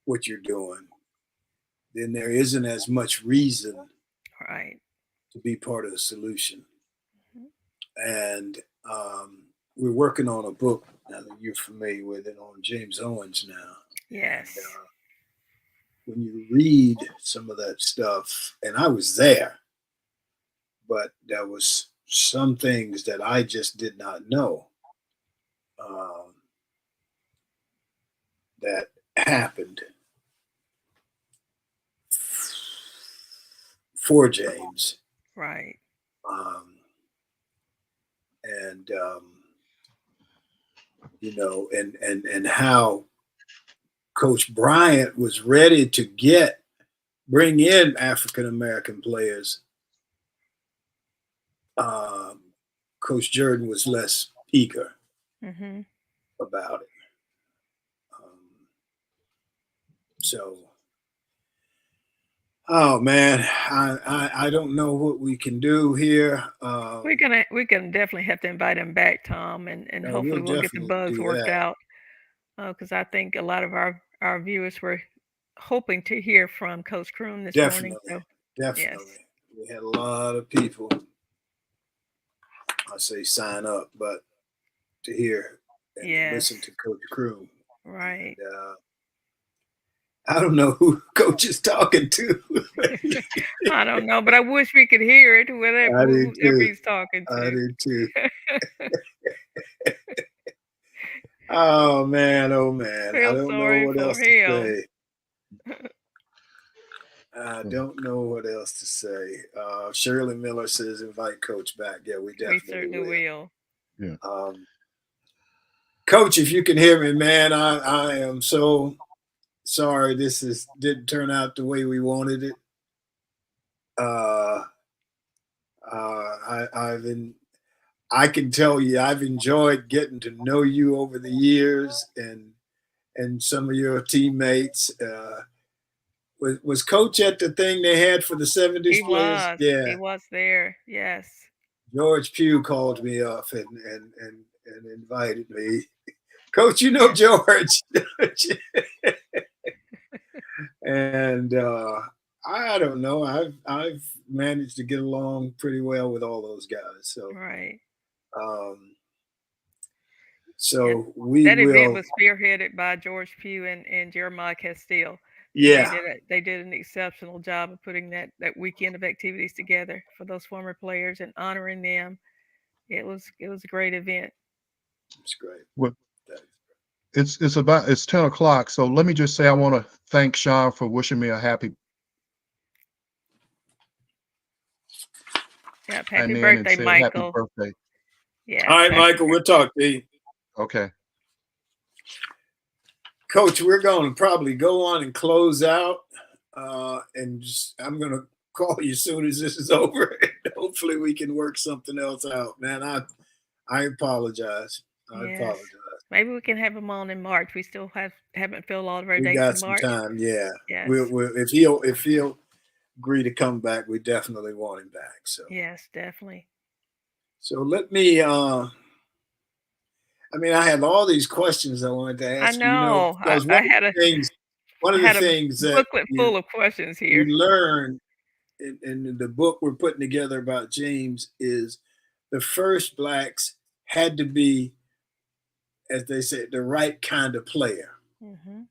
what you're doing, then there isn't as much reason Right. to be part of the solution. Mhm. And we're working on a book now that you're familiar with it on James Owens now. And Yes. when you read some of that stuff, and I was there, but there was some things that I just did not know um, that happened for James. Right. Um, and and how Coach Bryant was ready to bring in African American players. Um, Coach Jordan was less eager Hmm. about it. Um, so, oh man, I don't know what we can do here. We're gonna definitely have to invite him back, Tom, and We'll hopefully we'll get the definitely bugs do worked that. out. Because I think a lot of our viewers were hoping to hear from Coach Croom this morning. Definitely, So yes, definitely. We had a lot of people, I say sign up, but to hear and to yes, listen to Coach Crew. right. And I don't know who Coach is talking to. I don't know, but I wish we could hear it. I did Whoever too. he's talking I to. did too. Oh man, oh man. I Feel don't know sorry what for else to him. say. I don't know what else to say. Shirley Miller says invite Coach back. Yeah, we We definitely certainly will. will. Yeah. Coach, if you can hear me, man, I am so sorry didn't turn out the way we wanted it. Uh, I can tell you I've enjoyed getting to know you over the years and some of your teammates. Was Coach at the thing they had for the 70s He players? was. He Yeah. was there. Yes. George Pugh called me up and invited me. Coach, you know Yes. George. And I don't know. I've managed to get along pretty well with all those guys. Right. Um, And so we that event will. was spearheaded by George Pugh and Jeremiah Castile. Yeah. They did an exceptional job of putting that weekend of activities together for those former players and honoring them. It was a great event. It's great. Well, it's 10 o'clock. So let me just say I want to thank Sean for wishing me a happy Yep. time Happy in and birthday, said happy Michael. birthday. Yes. All right, happy Michael, we'll talk to you. Okay. Coach, we're going to probably go on and close out. And I'm going to call you as soon as this is over. Hopefully we can work something else out, man. I apologize. I Yes. apologize. Maybe we can have him on in March. We still haven't filled all of our We dates got in some March. time. Yeah. Yes. We'll if he'll agree to come back, we definitely want him back. So Yes, definitely. So let me I have all these questions I wanted to I ask you, know. because I had one of the had a things that booklet full of questions you here. learn in the book we're putting together about James is the first blacks had to be, as they say, the right kind of player. Mm-hmm.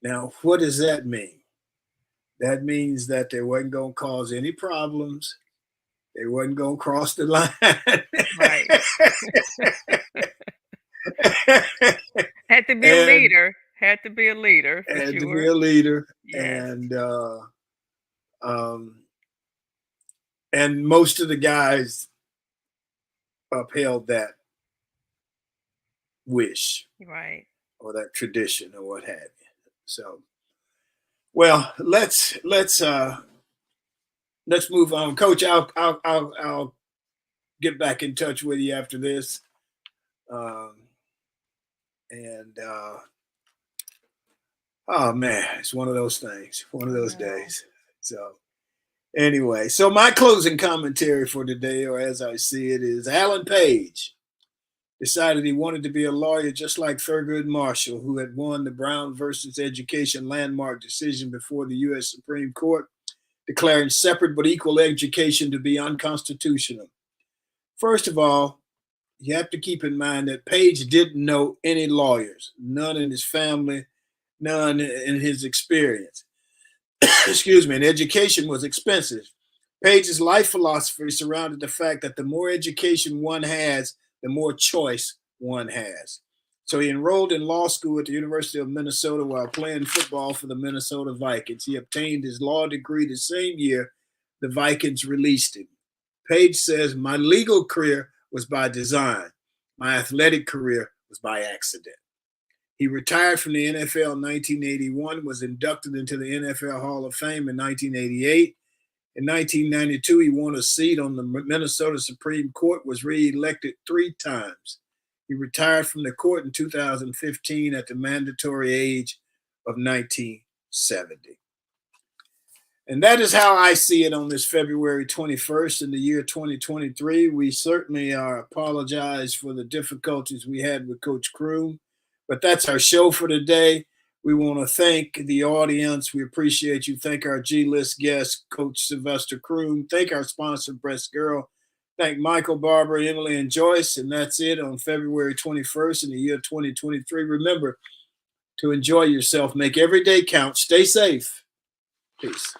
Now, what does that mean? That means that they wasn't going to cause any problems. They wasn't going to cross the line. Right. Had to be a And leader. Had to be a leader for had to be sure. a leader. Yes. And most of the guys upheld that wish Right. or that tradition or what have you. So, well, let's move on, Coach. I'll get back in touch with you after this, and oh man, it's one of those things, one of those days. So anyway, so my closing commentary for today, or as I see it, is Alan Page decided he wanted to be a lawyer just like Thurgood Marshall, who had won the Brown versus Education landmark decision before the U.S. Supreme Court, declaring separate but equal education to be unconstitutional. First of all, you have to keep in mind that Page didn't know any lawyers, none in his family, none in his experience. Excuse me, and education was expensive. Page's life philosophy surrounded the fact that the more education one has, the more choice one has. So he enrolled in law school at the University of Minnesota while playing football for the Minnesota Vikings. He obtained his law degree the same year the Vikings released him. Page says, "My legal career was by design. My athletic career was by accident." He retired from the NFL in 1981, was inducted into the NFL Hall of Fame in 1988. In 1992, he won a seat on the Minnesota Supreme Court, was reelected 3 times. He retired from the court in 2015 at the mandatory age of 1970. And that is how I see it on this February 21st in the year 2023. We certainly apologize for the difficulties we had with Coach Croom, but that's our show for today. We want to thank the audience. We appreciate you. Thank our G-list guest, Coach Sylvester Croom. Thank our sponsor, Breast Girl. Thank Michael, Barbara, Emily, and Joyce. And that's it on February 21st in the year 2023. Remember to enjoy yourself. Make every day count. Stay safe. Peace.